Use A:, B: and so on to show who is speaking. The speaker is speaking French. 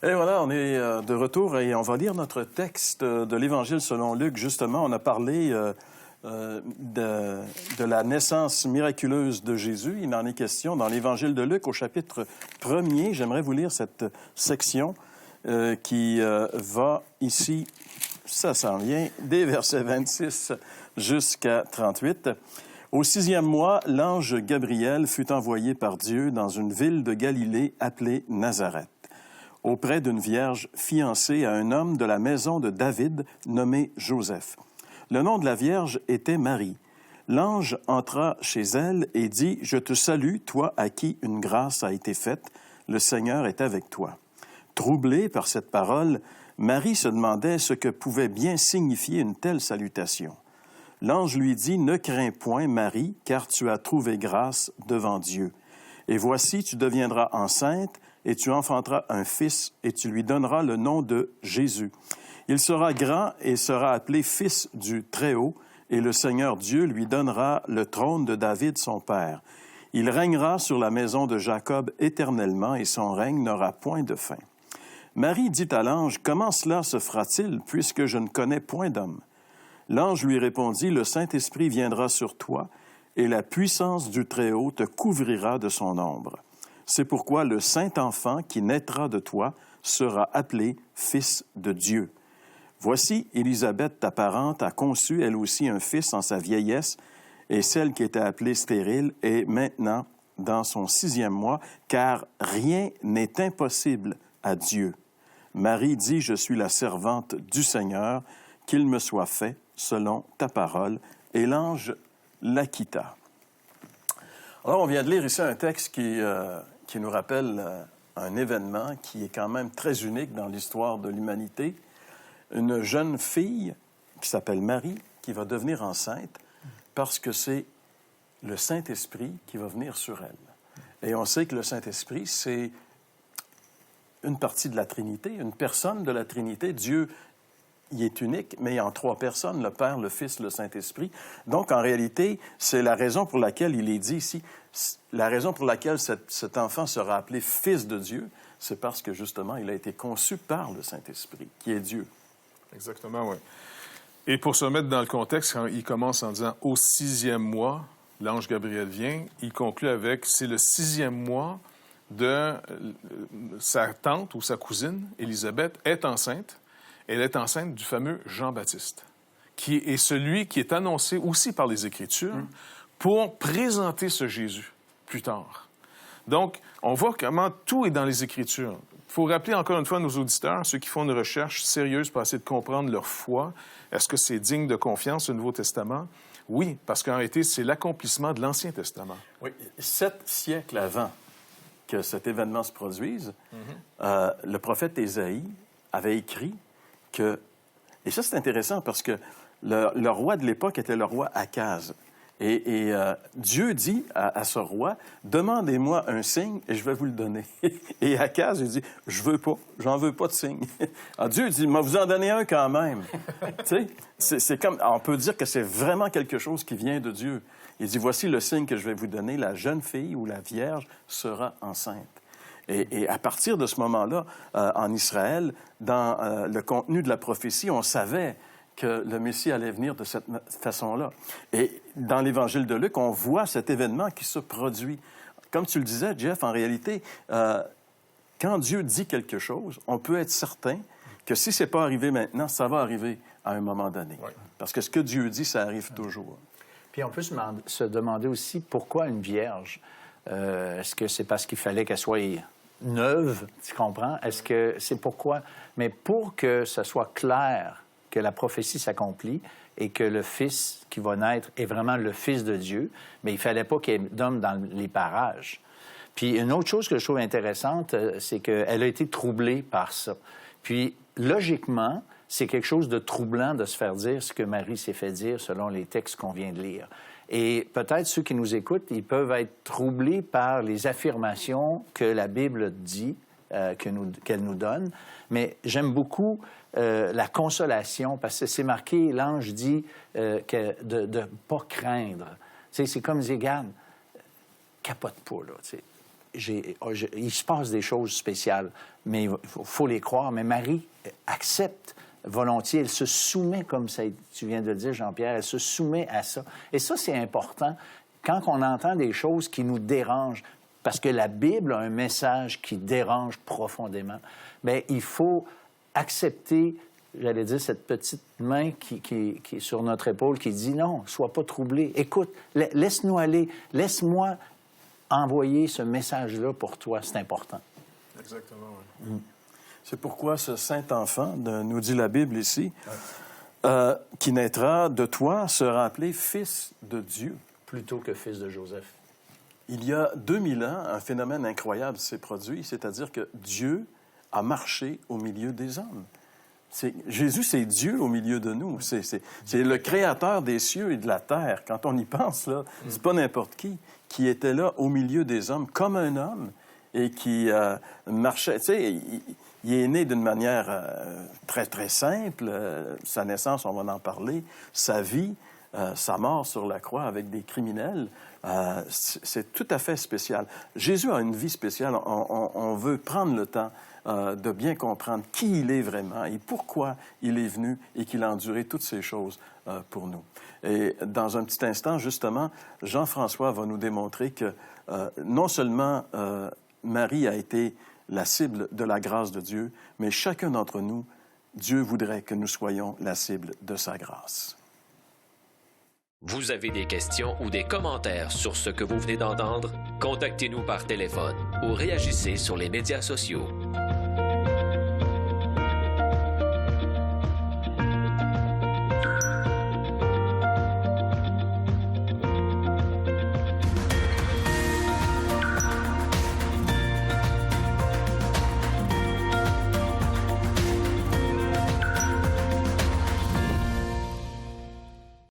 A: Et voilà, on est de retour et on va lire notre texte de l'Évangile selon Luc. Justement, on a parlé de la naissance miraculeuse de Jésus. Il en est question dans l'Évangile de Luc au chapitre 1er. J'aimerais vous lire cette section qui va ici, ça s'en vient, des versets 26 jusqu'à 38. Au 6e mois, l'ange Gabriel fut envoyé par Dieu dans une ville de Galilée appelée Nazareth, auprès d'une vierge fiancée à un homme de la maison de David nommé Joseph. Le nom de la vierge était Marie. L'ange entra chez elle et dit « Je te salue, toi à qui une grâce a été faite, le Seigneur est avec toi. » Troublée par cette parole, Marie se demandait ce que pouvait bien signifier une telle salutation. L'ange lui dit « Ne crains point, Marie, car tu as trouvé grâce devant Dieu. Et voici, tu deviendras enceinte, et tu enfanteras un fils, et tu lui donneras le nom de Jésus. Il sera grand et sera appelé Fils du Très-Haut, et le Seigneur Dieu lui donnera le trône de David, son père. Il régnera sur la maison de Jacob éternellement, et son règne n'aura point de fin. » Marie dit à l'ange, « Comment cela se fera-t-il, puisque je ne connais point d'homme? » L'ange lui répondit, « Le Saint-Esprit viendra sur toi, et la puissance du Très-Haut te couvrira de son ombre. C'est pourquoi le Saint-Enfant qui naîtra de toi sera appelé Fils de Dieu. Voici, Élisabeth, ta parente, a conçu elle aussi un fils en sa vieillesse, et celle qui était appelée stérile est maintenant dans son 6e mois, car rien n'est impossible à Dieu. Marie dit, je suis la servante du Seigneur, qu'il me soit fait selon ta parole. Et l'ange la quitta. Alors, on vient de lire ici un texte qui nous rappelle un événement qui est quand même très unique dans l'histoire de l'humanité. Une jeune fille qui s'appelle Marie, qui va devenir enceinte parce que c'est le Saint-Esprit qui va venir sur elle. Et on sait que le Saint-Esprit, c'est une partie de la Trinité, une personne de la Trinité. Dieu, il est unique, mais il y a en 3 personnes, le Père, le Fils, le Saint-Esprit. Donc, en réalité, c'est la raison pour laquelle il est dit ici, la raison pour laquelle cet enfant sera appelé Fils de Dieu, c'est parce que, justement, il a été conçu par le Saint-Esprit, qui est Dieu.
B: Exactement, oui. Et pour se mettre dans le contexte, quand il commence en disant « Au 6e mois, l'ange Gabriel vient », il conclut avec « C'est le 6e mois de sa tante ou sa cousine, Élisabeth, est enceinte. Elle est enceinte du fameux Jean-Baptiste, qui est celui qui est annoncé aussi par les Écritures pour présenter ce Jésus plus tard. » Donc, on voit comment tout est dans les Écritures. Il faut rappeler encore une fois à nos auditeurs, ceux qui font une recherche sérieuse pour essayer de comprendre leur foi, est-ce que c'est digne de confiance, le Nouveau Testament? Oui, parce qu'en réalité, c'est l'accomplissement de l'Ancien Testament.
A: Oui, 7 siècles avant que cet événement se produise, le prophète Ésaïe avait écrit que... Et ça, c'est intéressant parce que le roi de l'époque était le roi Akaz. Et Dieu dit à ce roi, « Demandez-moi un signe et je vais vous le donner. » Et Akaz, il dit, « Je veux pas, j'en veux pas de signe. » Alors Dieu dit, « Mais vous en donnez un quand même. » Tu sais, c'est comme, on peut dire que c'est vraiment quelque chose qui vient de Dieu. Il dit, « Voici le signe que je vais vous donner, la jeune fille ou la vierge sera enceinte. » Et à partir de ce moment-là, en Israël, dans le contenu de la prophétie, on savait que le Messie allait venir de cette façon-là. Et dans l'Évangile de Luc, on voit cet événement qui se produit. Comme tu le disais, Jeff, en réalité, quand Dieu dit quelque chose, on peut être certain que si ce n'est pas arrivé maintenant, ça va arriver à un moment donné. Oui. Parce que ce que Dieu dit, ça arrive toujours.
C: Puis on peut se demander aussi pourquoi une vierge. Est-ce que c'est parce qu'il fallait qu'elle soit neuve, tu comprends? Est-ce que c'est pourquoi? Mais pour que ce soit clair que la prophétie s'accomplit et que le Fils qui va naître est vraiment le Fils de Dieu, mais il ne fallait pas qu'il y ait d'homme dans les parages. Puis une autre chose que je trouve intéressante, c'est qu'elle a été troublée par ça. Puis, logiquement, c'est quelque chose de troublant de se faire dire ce que Marie s'est fait dire selon les textes qu'on vient de lire. Et peut-être ceux qui nous écoutent, ils peuvent être troublés par les affirmations que la Bible dit, qu'elle nous donne. Mais j'aime beaucoup la consolation, parce que c'est marqué, l'ange dit que de ne pas craindre. Tu sais, c'est comme dire, regarde, capote pas, là. Tu sais. il se passe des choses spéciales, mais il faut les croire. Mais Marie accepte volontiers, elle se soumet, comme tu viens de le dire, Jean-Pierre, elle se soumet à ça. Et ça, c'est important. Quand on entend des choses qui nous dérangent, parce que la Bible a un message qui dérange profondément, bien, il faut accepter, j'allais dire, cette petite main qui est sur notre épaule, qui dit « Non, sois pas troublé. Écoute, laisse-nous aller. Laisse-moi envoyer ce message-là pour toi. C'est important. »
B: Exactement, oui.
A: C'est pourquoi ce saint enfant, nous dit la Bible ici, qui naîtra de toi, sera appelé Fils de Dieu.
C: Plutôt que fils de Joseph.
A: Il y a 2000 ans, un phénomène incroyable s'est produit, c'est-à-dire que Dieu a marché au milieu des hommes. Jésus, c'est Dieu au milieu de nous. C'est le créateur des cieux et de la terre. Quand on y pense, là, c'est pas n'importe qui était là au milieu des hommes comme un homme et qui marchait. Tu sais, il est né d'une manière très, très simple. Sa naissance, on va en parler. Sa vie, sa mort sur la croix avec des criminels, c'est tout à fait spécial. Jésus a une vie spéciale. On veut prendre le temps de bien comprendre qui il est vraiment et pourquoi il est venu et qu'il a enduré toutes ces choses pour nous. Et dans un petit instant, justement, Jean-François va nous démontrer que non seulement Marie a été la cible de la grâce de Dieu, mais chacun d'entre nous, Dieu voudrait que nous soyons la cible de sa grâce.
D: Vous avez des questions ou des commentaires sur ce que vous venez d'entendre? Contactez-nous par téléphone ou réagissez sur les médias sociaux.